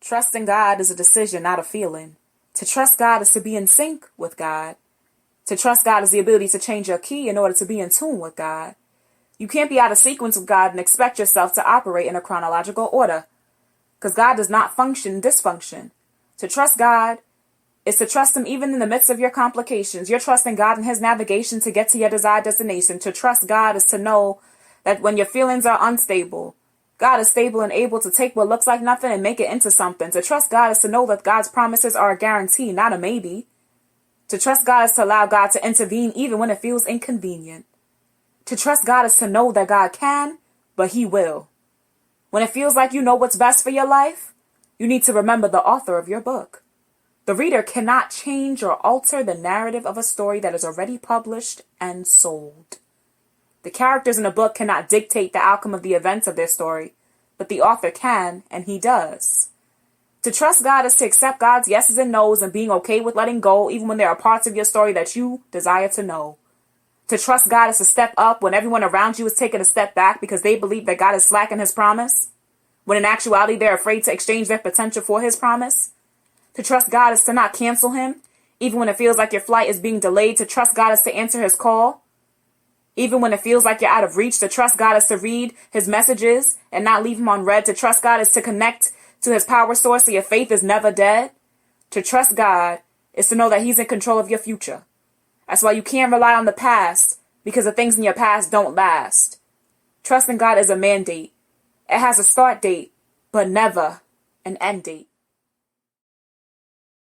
Trusting God is a decision, not a feeling. To trust God is to be in sync with God. To trust God is the ability to change your key in order to be in tune with God. You can't be out of sequence with God and expect yourself to operate in a chronological order, because God does not function in dysfunction. To trust God is to trust Him even in the midst of your complications. You're trusting God in His navigation to get to your desired destination. To trust God is to know that when your feelings are unstable, God is stable and able to take what looks like nothing and make it into something. To trust God is to know that God's promises are a guarantee, not a maybe. To trust God is to allow God to intervene even when it feels inconvenient. To trust God is to know that God can, but He will. When it feels like you know what's best for your life, you need to remember the author of your book. The reader cannot change or alter the narrative of a story that is already published and sold. The characters in a book cannot dictate the outcome of the events of their story, but the author can, and he does. To trust God is to accept God's yeses and nos and being okay with letting go even when there are parts of your story that you desire to know. To trust God is to step up when everyone around you is taking a step back because they believe that God is slacking His promise, when in actuality they're afraid to exchange their potential for His promise. To trust God is to not cancel Him, even when it feels like your flight is being delayed. To trust God is to answer His call, even when it feels like you're out of reach. To trust God is to read His messages and not leave Him unread. To trust God is to connect to His power source so your faith is never dead. To trust God is to know that He's in control of your future. That's why you can't rely on the past, because the things in your past don't last. Trusting God is a mandate. It has a start date, but never an end date.